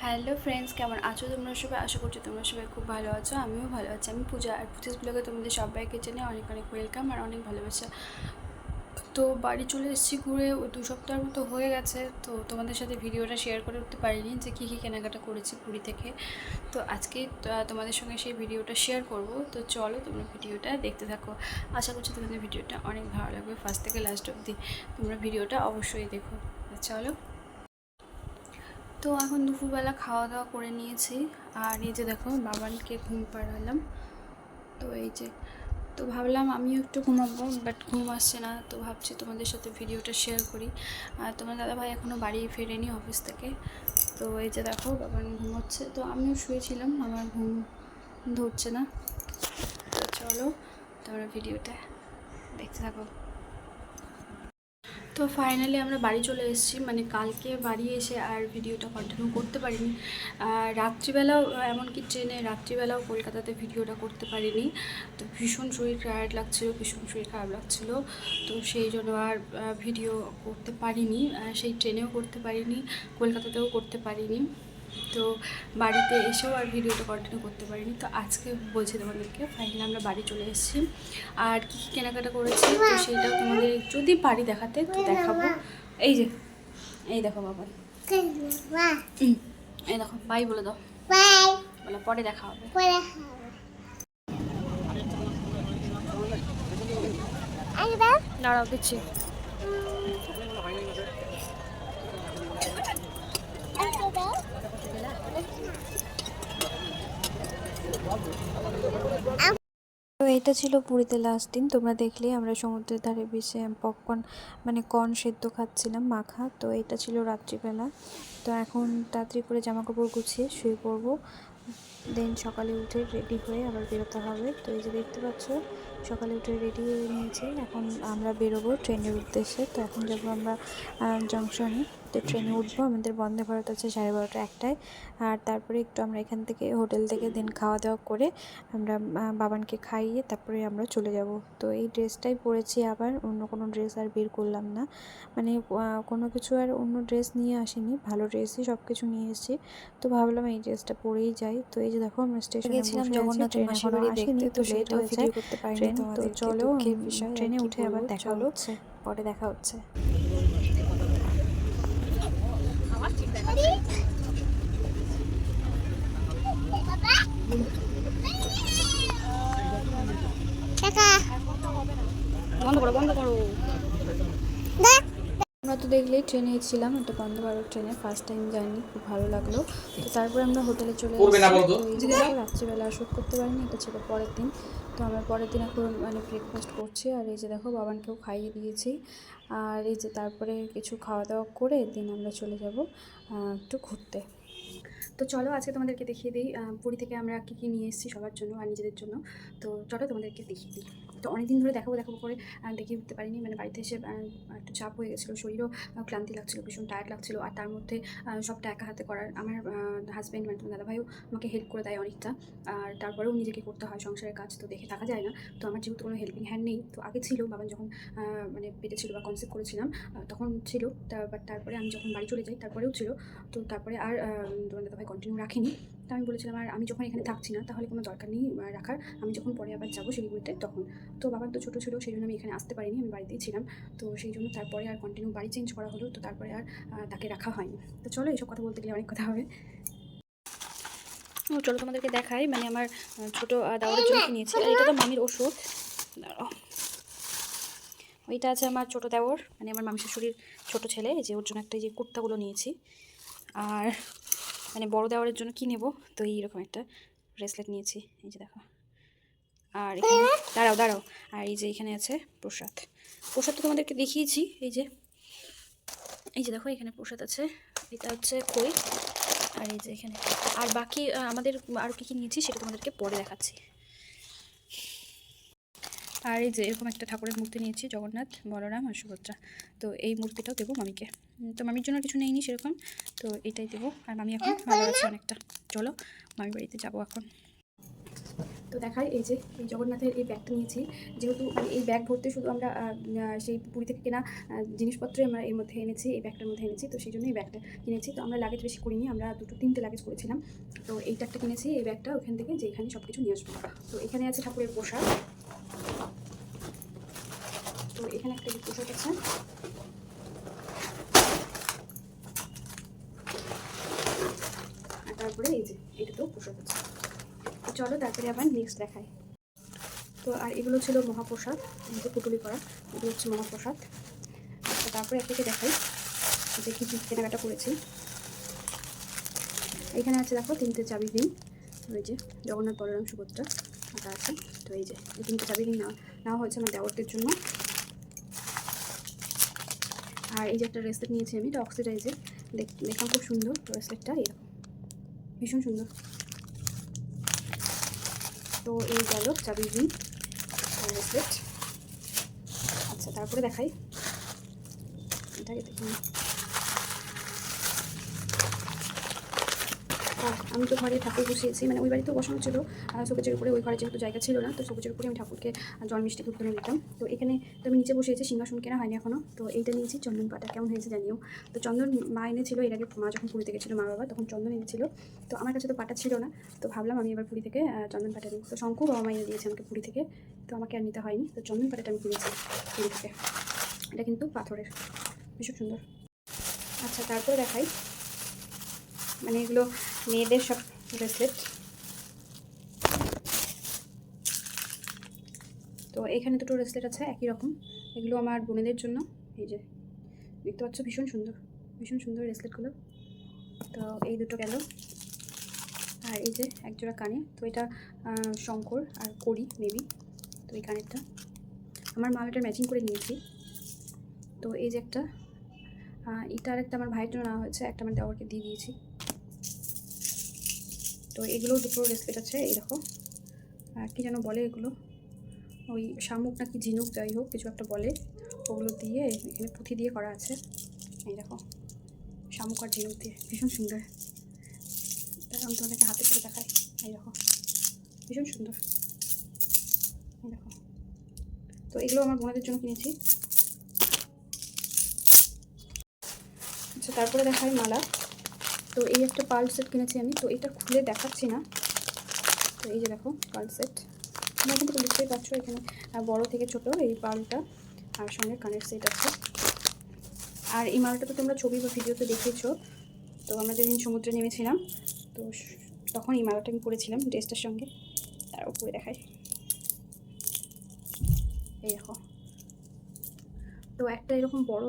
Hello friends, কেমন আছো তোমরা সবাই? আশা করছি তোমরা সবাই খুব ভালো আছো। আমিও ভালো আছি। আমি পূজা, আর পূজাস ব্লগে তোমাদের সবাইকে জানিয়ে অনেক অনেক ওয়েলকাম আর অনেক ভালোবাসা। তো বাড়ি চলে এসেছি ঘুরে, ওই 2 সপ্তাহের মতো হয়ে গেছে। তো তোমাদের সাথে ভিডিওটা শেয়ার করে উঠতে পারিনি যে কী কী কেনাকাটা করেছি পুরী থেকে। তো আজকে তোমাদের সঙ্গে সেই ভিডিওটা শেয়ার করব। তো চলো তোমরা ভিডিওটা দেখতে থাকো। আশা করছি তোমাদের ভিডিওটা অনেক ভালো লাগবে, ফার্স্ট থেকে লাস্ট অবধি তোমরা ভিডিওটা অবশ্যই দেখো। চলো। তো এখন দুপুরবেলা খাওয়া দাওয়া করে নিয়েছি, আর এই যে দেখো বাবানকে ঘুম পাড়ালাম। তো এই যে, তো ভাবলাম আমিও একটু ঘুমাবো, বাট ঘুম আসছে না। তো ভাবছি তোমাদের সাথে ভিডিওটা শেয়ার করি। আর তোমার দাদাভাই এখনও বাড়ি ফেরেনি অফিস থেকে। তো এই যে দেখো বাবান ঘুমোচ্ছে, তো আমিও শুয়েছিলাম, আমার ঘুম ধরছে না। তো চলো তোমরা ভিডিওটা দেখতে থাকো। তো ফাইনালি আমরা বাড়ি চলে এসেছি, মানে কালকে বাড়ি এসে আর ভিডিওটা কন্টিনিউ করতে পারিনি। রাত্রিবেলাও, এমনকি ট্রেনে রাত্রিবেলাও কলকাতাতে ভিডিওটা করতে পারিনি। তো ভীষণ শরীর টায়ার্ড লাগছিলো, ভীষণ শরীর খারাপ লাগছিলো। তো সেই জন্য আর ভিডিও করতে পারিনি, সেই ট্রেনেও করতে পারিনি, কলকাতাতেও করতে পারিনি। তো বাড়িতে এসেও আর ভিডিওটা কন্টিনিউ করতে পারিনি। তো আজকে বলছি তোমাদেরকে, ফাইনালি আমরা বাড়ি চলে এসেছি। আর কী কী কেনাকাটা করেছি তো সেইটাও তোমাদের যদি পারি দেখাতে তো দেখাবো। এই যে, এই দেখো বাবা, এই দেখো, বাই বলে দাও। বলে পরে দেখা হবে। দাঁড়াও দিচ্ছি। তো এটা ছিল পুরীতে লাস্ট দিন। তোমরা দেখলে আমরা সমুদ্রের ধারে বসে পপকর্ন, মানে কর্ন সেদ্ধ খাচ্ছিলাম মাখা। তো এটা ছিল রাত্রিবেলা। তো এখন তাড়াতাড়ি করে জামাকাপড় গুছিয়ে শুয়ে পড়বো, দেন সকালে উঠে রেডি হয়ে আবার বেরোতে হবে। তো এই যে দেখতে পাচ্ছ সকালে উঠে রেডি হয়ে নিয়েছি, এখন আমরা বেরোবো ট্রেনের উদ্দেশ্যে। তো এখন যাবো আমরা জংশনে। তো ট্রেনে উঠবো, আমাদের বন্দে ভারত আছে 12:30 একটায়। আর তারপরে একটু আমরা এখান থেকে হোটেল থেকে দিন খাওয়া দাওয়া করে আমরা বাবানকে খাইয়ে তারপরে আমরা চলে যাব। তো এই ড্রেসটাই পরেছি, আবার অন্য কোনো ড্রেস আর বের করলাম না, মানে কোনো কিছু আর অন্য ড্রেস নিয়ে আসিনি, ভালো ড্রেসই সব কিছু নিয়ে এসেছি। তো ভাবলাম এই ড্রেসটা পরেই যাই। তো এই যে দেখো আমরা স্টেশনে বসে আছি, ট্রেন এখনো আসেনি, তো লেট হয়ে যায় ট্রেন। তো চলো ট্রেনে উঠে আবার দেখা হচ্ছে, পরে দেখা হচ্ছে। বন্ধ করো, বন্ধ করো। আমরা তো দেখলেই ট্রেনে ছিলাম, একটা বন্দে ভারত ট্রেনে, ফার্স্ট টাইম জার্নি, খুব ভালো লাগলো। তো তারপরে আমরা হোটেলে চলে এসেছি। তো এই যে দেখো রাত্রিবেলা শ্যুট করতে পারিনি, এটা ছিল পরের দিন। তো আমরা পরের দিন এখন মানে ব্রেকফাস্ট করছি, আর এই যে দেখো বাবানকেও খাইয়ে দিয়েছি। আর এই যে তারপরে কিছু খাওয়া দাওয়া করে দিন আমরা চলে যাব একটু ঘুরতে। তো চলো আজকে তোমাদেরকে দেখিয়ে দিই পুরী থেকে আমরা কী কী নিয়ে এসেছি সবার জন্য আর নিজেদের জন্য। তো চলো তোমাদেরকে দেখিয়ে দিই। তো অনেকদিন ধরে দেখাবো দেখাবো করে দেখিয়ে উঠতে পারিনি, মানে বাড়িতে এসে একটু চাপ হয়ে গেছিলো, শরীরও ক্লান্তি লাগছিলো, ভীষণ টায়ার্ড লাগছিলো। আর তার মধ্যে সবটা একা হাতে করার, আমার হাজব্যান্ড মানে তোমার দাদাভাইও আমাকে হেল্প করে দেয় অনেকটা। আর তারপরেও নিজেকে করতে হয় সংসারের কাজ, তো দেখে থাকা যায় না। তো আমার যেহেতু কোনো হেল্পিং হ্যান্ড নেই, তো আগে ছিল বাবান যখন মানে পেটে ছিল বা কনসেপ্ট করেছিলাম তখন ছিল, বাট তারপরে আমি যখন বাড়ি চলে যাই তারপরেও ছিল। তো তারপরে আর তোমার দাদাভাই কন্টিনিউ রাখিনি। তো আমি বলেছিলাম আর আমি যখন এখানে থাকছি না তাহলে কোনো দরকার নেই রাখার, আমি যখন পরে আবার যাবো শিলিগুড়িতে তখন। তো বাবার তো ছোটো ছিল, সেই জন্য আমি এখানে আসতে পারিনি, আমি বাড়িতেই ছিলাম। তো সেই জন্য তারপরে আর কন্টিনিউ বাড়ি চেঞ্জ করা হলো, তো তারপরে আর তাকে রাখা হয়নি। তো চলো এইসব কথা বলতে গেলে অনেক কথা হবে। চলো তোমাদেরকে দেখাই, মানে আমার ছোটো দাওয়ারের জন্য কি নিয়েছি। আর এটা তো মামির ওষুধ, দাঁড়াও। ওইটা আছে আমার ছোটো দেওর, মানে আমার মামি শাশুড়ির ছোটো ছেলে, এই যে ওর জন্য একটা এই যে কুর্তাগুলো নিয়েছি। আর মানে বড় দেওয়ারের জন্য কী নেবো, তো এইরকম একটা ব্রেসলেট নিয়েছি, এই যে দেখো। আর এখানে দাঁড়াও দাঁড়াও, আর এই যে এখানে আছে প্রসাদ। প্রসাদ তো তোমাদেরকে দেখিয়েছি, এই যে এই যে দেখো এখানে প্রসাদ আছে, এটা হচ্ছে খই। আর এই যে এখানে, আর বাকি আমাদের আরও কী কী নিয়েছি সেটা তোমাদেরকে পরে দেখাচ্ছি। আর এই যে এরকম একটা ঠাকুরের মূর্তি নিয়েছি, জগন্নাথ, বলরাম আর সুভদ্রা। তো এই মূর্তিটাও দেবো মামিকে। তো মামির জন্য কিছু নেইনি সেরকম, তো এটাই দেবো। আর মামি এখন ভালো আছে অনেকটা। চলো মামির বাড়িতে যাবো এখন। তো দেখাই, এই যে এই জগন্নাথের এই ব্যাগটা নিয়েছি, যেহেতু মানে এই ব্যাগ ভর্তি শুধু আমরা সেই পুরী থেকে কেনা জিনিসপত্রই আমরা এর মধ্যে এনেছি, এই ব্যাগটার মধ্যে এনেছি, তো সেই জন্য এই ব্যাগটা কিনেছি। তো আমরা লাগেজ বেশি করিনি, আমরা 2-3টে লাগেজ করেছিলাম। তো এইটা একটা কিনেছি, এই ব্যাগটা ওখান থেকে যে এখানে সব কিছু নিয়ে আসবো। তো এখানে আছে ঠাকুরের পোশাক, তো এখানে একটা পোশাক আছে, আর তারপরে এই যে এটা তো পোশাক আছে। তো চলো তারপরে আবার নেক্সট দেখাই। তো আর এগুলো ছিল মহাপ্রসাদ, এই যে পুটুলি করা, এগুলো হচ্ছে মহাপ্রসাদ। তো তারপরে একদিকে দেখাই যে কী কী কেনাকাটা করেছি। এখানে আছে দেখো 3টে চাবি রিং, ওই যে জগন্নাথ, বলরাম, সুভদ্রা আঁকা আছে। তো এই যে এই 3টে চাবি রিং নেওয়া হয়েছে আমার দেওরদের জন্য। আর এই যে একটা ব্রেসলেট নিয়েছি আমি, এটা অক্সিডাইজের, দেখলাম খুব সুন্দর ব্রেসলেটটা, এরকম ভীষণ সুন্দর। তো এই গেল চাবি রিং ব্রেসলেট। আচ্ছা তারপরে দেখাই, এটাকে দেখুন। আমি তো ঘরে ঠাকুর বসিয়েছি, মানে ওই বাড়িতেও বসানো ছিল শোকেজের উপরে, ওই ঘরে যেহেতু জায়গা ছিল না, তো শোকেজের উপরে আমি ঠাকুরকে জল মিষ্টি দুধ করে দিতাম। তো এখানে তো আমি নিচে বসিয়েছি, সিংহাসন কেনা হয়নি এখনও। তো এইটা নিয়েছি চন্দন পাতা, কেমন হয়েছে জানিও। তো চন্দন মা এনেছিল এর আগে, মা যখন পুরী থেকে গেছিলো মা বাবা, তখন চন্দন এনেছিল। তো আমার কাছে তো পাটা ছিল না, তো ভাবলাম আমি এবার পুরী থেকে চন্দন পাটা নিই। তো শঙ্কু বাবা মা এনে দিয়েছে আমাকে পুরী থেকে, তো আমাকে আর নিতে হয়নি। তো চন্দন পাটাটা আমি কিনেছি পুরী থেকে, এটা কিন্তু পাথরের, ভীষণ সুন্দর। আচ্ছা তারপরে দেখাই, মানে এগুলো মেয়েদের সব ব্রেসলেট। তো এখানে দুটো ব্রেসলেট আছে একই রকম, এগুলো আমার বোনেদের জন্য। এই যে দেখতে পাচ্ছ, ভীষণ সুন্দর, ভীষণ সুন্দর ব্রেসলেটগুলো। তো এই দুটো গেল। আর এই যে একজোড়া কানে, তো এটা শঙ্কর আর কড়ি মেবি। তো এই কানেরটা আমার মালাটার ম্যাচিং করে নিয়েছি। তো এই যে একটা, এটা আর একটা আমার ভাইয়ের জন্য নেওয়া হয়েছে, একটা আমার দেওয়ারকে দিয়ে দিয়েছি। তো এগুলো দুটো ব্রেসলেট আছে, এই দেখো কী যেন বলে এগুলো, ওই শামুক নাকি ঝিনুক, যাই হোক কিছু একটা বলে, ওগুলো দিয়ে এখানে পুঁথি দিয়ে করা আছে। এই দেখো শামুক আর ঝিনুক দিয়ে, ভীষণ সুন্দর। আমি তোমাদেরকে হাতে করে দেখাই, এই দেখো ভীষণ সুন্দর, এই দেখো। তো এগুলো আমার বোনদের জন্য কিনেছি। আচ্ছা তারপরে দেখাই মালা। তো এই একটা পার্ল সেট কিনেছি আমি, তো এটা খুলে দেখাচ্ছি না। তো এই যে দেখো পার্ল সেট, তোমরা কিন্তু বুঝতেই পারছো, এখানে বড় থেকে ছোট এই পার্লটা, আর সঙ্গে কানের সেট আছে। আর এই মালাটা তো তোমরা ছবি বা ভিডিওতে দেখেছো। তো আমরা যেদিন সমুদ্রে নেমেছিলাম, তো তখন এই মালাটা আমি পরেছিলাম ড্রেসটার সঙ্গে। তার উপরে দেখাই, এই দেখো। তো একটা এরকম বড়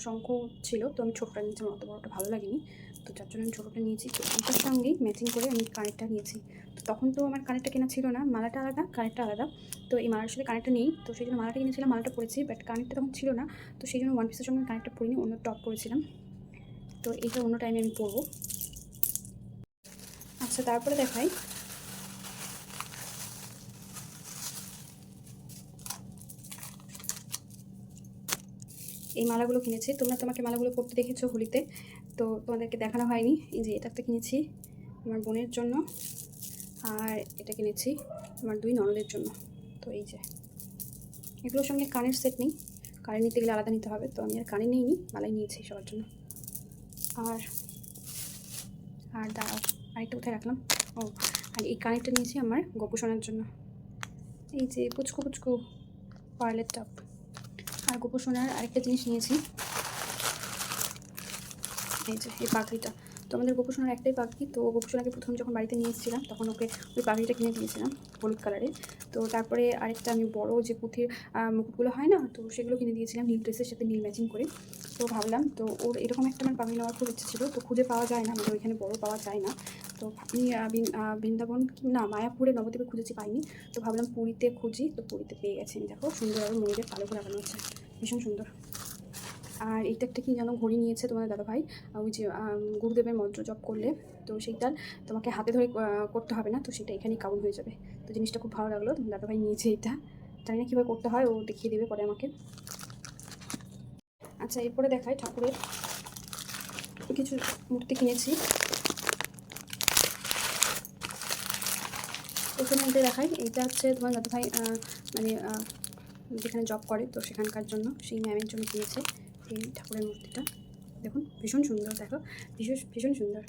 শঙ্খ ছিল, তো আমি ছোটটা নিয়েছিলাম, অত বড়টা ভালো লাগেনি, তো যার জন্য আমি ছোটোটা নিয়েছি। তো এইটার সঙ্গেই ম্যাচিং করে আমি কানেরটা নিয়েছি। তো তখন তো আমার কানেরটা কেনা ছিল না, মালাটা আলাদা কানেরটা আলাদা। তো এই মালার সাথে কানেরটা নেই, তো সেই জন্য মালাটা কিনেছিলাম, মালাটা পরেছি, বাট কানেরটা তখন ছিল না। তো সেই জন্য ওয়ান পিসের সঙ্গে কানেরটা পরিনি, অন্য টপ পরেছিলাম। তো এইটা অন্য টাইমে আমি পরবো। আচ্ছা তারপরে দেখাই, এই মালাগুলো কিনেছি। তোমরা তোমাকে মালাগুলো পরতে দেখেছো হোলিতে, তো তোমাদেরকে দেখানো হয়নি। এই যে এটা একটা কিনেছি আমার বোনের জন্য, আর এটা কিনেছি আমার 2 ননদের জন্য। তো এই যে এগুলোর সঙ্গে কানের সেট নেই, কানের নিতে গেলে আলাদা নিতে হবে, তো আমি আর কানে নিইনি, মালাই নিয়েছি সবার জন্য। আর আর দাঁড়াও, আরেকটা কোথায় রাখলাম, ও আর এই কানেরটা নিয়েছি আমার গোপোষণার জন্য। এই যে পুচকু পুচকু পার্লের টপ। আর গোপোষণার আরেকটা জিনিস নিয়েছি, এই যে এই পাখিটা। তো আমাদের গোপোষণার একটাই পাখি, তো গোপোষণাকে প্রথম যখন বাড়িতে নিয়ে এসেছিলাম তখন ওকে ওই পাখিটা কিনে দিয়েছিলাম হলুদ কালারে। তো তারপরে আরেকটা আমি বড় যে পুঁথির মুকুটগুলো হয় না, তো সেগুলো কিনে দিয়েছিলাম নীল ড্রেসের সাথে নীল ম্যাচিং করে। তো ভাবলাম, তো ওর এরকম একটা আমার পাখি নেওয়ার খুব ইচ্ছে ছিল, তো খুঁজে পাওয়া যায় না, আমাদের ওইখানে বড় পাওয়া যায় না। তো আমি বৃন্দাবন না মায়াপুরে নবদ্বীপে খুঁজেছি, পাইনি। তো ভাবলাম পুরীতে খুঁজি, তো পুরীতে পেয়ে গেছি আমি। দেখো সুন্দর, আরও ময়ূরের কালো করে লাগানো হচ্ছে, ভীষণ সুন্দর। আর এইটা একটা কি যেন ঘড়ি নিয়েছে তোমাদের দাদাভাই, ওই যে গুরুদেবের মন্ত্র জপ করলে, তো সেইটার তোমাকে হাতে ধরে করতে হবে না, তো সেটা এখানেই কাউন্ট হয়ে যাবে। তো জিনিসটা খুব ভালো লাগলো, তোমার দাদাভাই নিয়েছে এটা, জানি না কীভাবে করতে হয়, ও দেখিয়ে দেবে পরে আমাকে। আচ্ছা এরপরে দেখাই ঠাকুরের কিছু মূর্তি কিনেছি। প্রথমে এটা দেখাই, এইটা হচ্ছে তোমার দাদু ভাই মানে যেখানে জব করে তো সেখানকার জন্য, সেই ম্যামের জন্য কিনেছে এই ঠাকুরের মূর্তিটা। দেখুন ভীষণ সুন্দর, দেখো ভীষণ ভীষণ সুন্দর।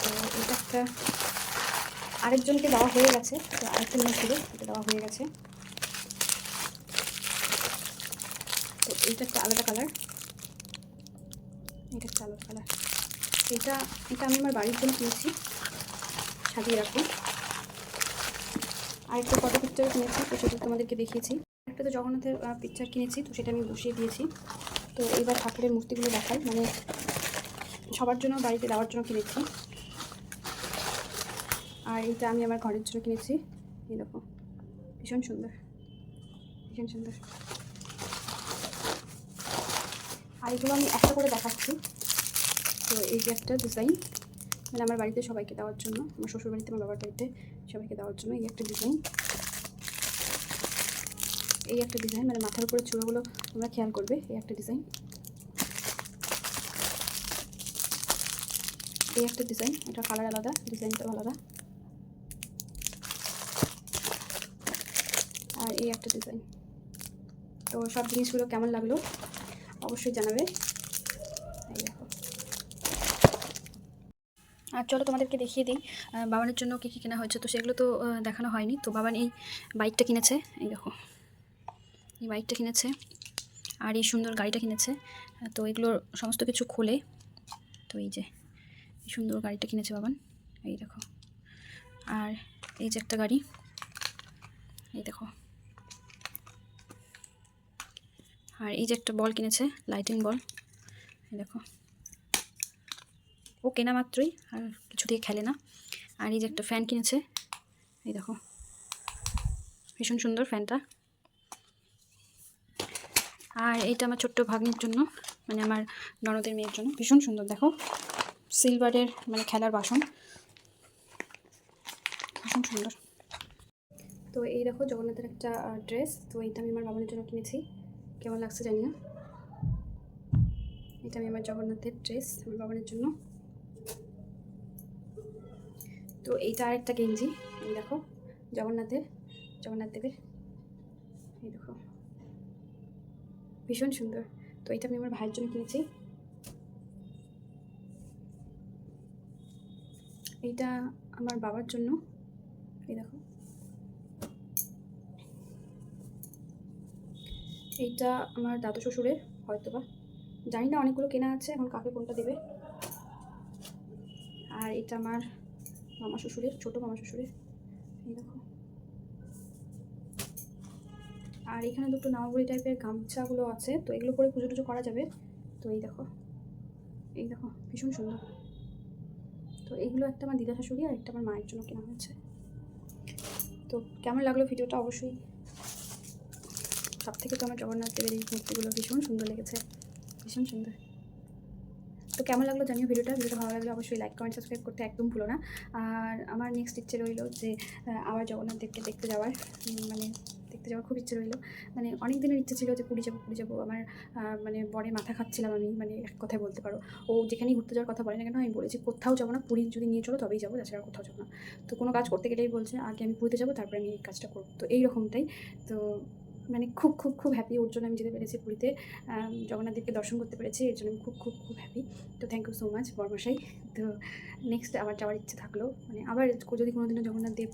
তো এটা একটা আরেকজনকে দেওয়া হয়ে গেছে, তো আরেকটা মেয়ে ছিল, এটা দেওয়া হয়ে গেছে। তো এইটা একটা আলাদা কালার, এটা একটা আলাদা কালার। এটা এটা আমি আমার বাড়ির জন্য কিনেছি, সাজিয়ে রাখবো। আরেকটা ফটো পিকচার কিনেছি, তো সেটা তোমাদেরকে দেখিয়েছি। একটা তো জগন্নাথের পিকচার কিনেছি, তো সেটা আমি বসিয়ে দিয়েছি। তো এইবার ঠাকুরের মূর্তিগুলো দেখাই, মানে সবার জন্য বাড়িতে দেওয়ার জন্য কিনেছি। আর এটা আমি আমার ঘরের জন্য কিনেছি, এই দেখো ভীষণ সুন্দর, ভীষণ সুন্দর। আর এগুলো আমি একটা করে দেখাচ্ছি। তো এই যে একটা ডিজাইন, মানে আমার বাড়িতে সবাইকে দেওয়ার জন্য, আমার শ্বশুর বাড়িতে, আমার বাবার বাড়িতে সবাইকে দেওয়ার জন্য এই একটা ডিজাইন। এই একটা ডিজাইন, মানে মাথার উপরে চূড়াগুলো তোমরা খেয়াল করবে, এই একটা ডিজাইন। এই একটা ডিজাইন, এটা কালার আলাদা, ডিজাইনটাও আলাদা। আর এই একটা ডিজাইন। তো সব জিনিসগুলো কেমন লাগলো অবশ্যই জানাবে। এই দেখো। আর চলো তোমাদেরকে দেখিয়ে দিই বাবানের জন্য কী কী কেনা হয়েছে। তো সেগুলো তো দেখানো হয়নি। তো বাবান এই বাইকটা কিনেছে, এই দেখো এই বাইকটা কিনেছে, আর এই সুন্দর গাড়িটা কিনেছে। তো এগুলোর সমস্ত কিছু খোলে। তো এই যে সুন্দর গাড়িটা কিনেছে বাবান, এই দেখো। আর এই যে একটা গাড়ি, এই দেখো। আর এই যে একটা বল কিনেছে, লাইটিং বল, এই দেখো। ও কেনা মাত্রই, আর কিছু দিয়ে খেলে না। আর এই যে একটা ফ্যান কিনেছে, এই দেখো ভীষণ সুন্দর ফ্যানটা। আর এইটা আমার ছোট্ট ভাগ্নির জন্য, মানে আমার ননদের মেয়ের জন্য, ভীষণ সুন্দর। দেখো সিলভারের মানে খেলার বাসন, ভীষণ সুন্দর। তো এই দেখো জগন্নাথের একটা ড্রেস, তো এইটা আমি আমার বাবানের জন্য কিনেছি, কেমন লাগছে জানি না। এটা আমি আমার জগন্নাথের ড্রেস আমার বাবানের জন্য। তো এইটা আরেকটা গেঞ্জি, এই দেখো জগন্নাথ দেবের, এই দেখো ভীষণ সুন্দর। তো এটা আমি আমার ভাইয়ের জন্য কিনেছি। এইটা আমার বাবার জন্য, এই দেখো। এইটা আমার দাদু শ্বশুরের, হয়তোবা জানি না, অনেকগুলো কেনা আছে, এখন কাকে কোনটা দেবে। আর এটা আমার মামা শ্বশুরের, ছোটো মামা শ্বশুরের, এই দেখো। আর এখানে দুটো নামাবড়ি টাইপের গামছাগুলো আছে, তো এগুলো পরে পুজো টুজো করা যাবে। তো এই দেখো, এই দেখো ভীষণ সুন্দর। তো এইগুলো একটা আমার দিদা শাশুড়ি, আর একটা আমার মায়ের জন্য কেনা হয়েছে। তো কেমন লাগলো ভিডিওটা অবশ্যই। সব থেকে তো আমার জগন্নাথ দেবের এই মূর্তিগুলো ভীষণ সুন্দর লেগেছে, ভীষণ সুন্দর। তো কেমন লাগলো জানিও ভিডিওটা ভালো লাগলে অবশ্যই লাইক কমেন্ট সাবস্ক্রাইব করতে একদম ভুলো না। আর আমার নেক্সট ইচ্ছে রইলো যে আবার জগন্নাথ দেবকে দেখতে যাওয়ার, মানে দেখতে যাওয়ার খুব ইচ্ছে রইলো। মানে অনেক দিনের ইচ্ছে ছিল যে পুরী যাবো। আমার মানে বরে মাথা খাচ্ছিলাম আমি, মানে এক কথায় বলতে পারো। ও যেখানেই ঘুরতে যাওয়ার কথা বলে না কেন, আমি বলেছি কোথাও যাবো না, পুরী যদি নিয়ে চলো তবেই যাবো, তাছাড়া কোথাও যাবো না। তো কোনো কাজ করতে গেলেই বলছে আগে আমি পুরীতে যাবো, তারপরে আমি এই কাজটা করবো। তো এইরকমটাই। তো মানে খুব খুব খুব হ্যাপি ওর জন্য আমি যেতে পেরেছি পুরীতে, জগন্নাথ দেবকে দর্শন করতে পেরেছি, এর জন্য আমি খুব খুব খুব হ্যাপি। তো থ্যাংক ইউ সো মাচ বরমশাই। তো নেক্সট আবার যাওয়ার ইচ্ছে থাকলো, মানে আবার যদি কোনো দিনও জগন্নাথ দেব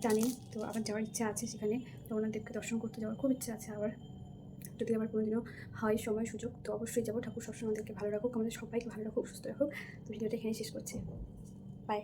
টানেন, তো আবার যাওয়ার ইচ্ছা আছে, সেখানে জগন্নাথ দেবকে দর্শন করতে যাওয়ার খুব ইচ্ছা আছে আবার। যদি আবার কোনো দিনও হয় সময় সুযোগ, তো অবশ্যই যাবো। ঠাকুর সবসময় আমাদেরকে ভালো রাখুক, আমাদের সবাইকে ভালো রাখুক, সুস্থ রাখুক। তো ভিডিওটা এখানে শেষ করছি, বাই।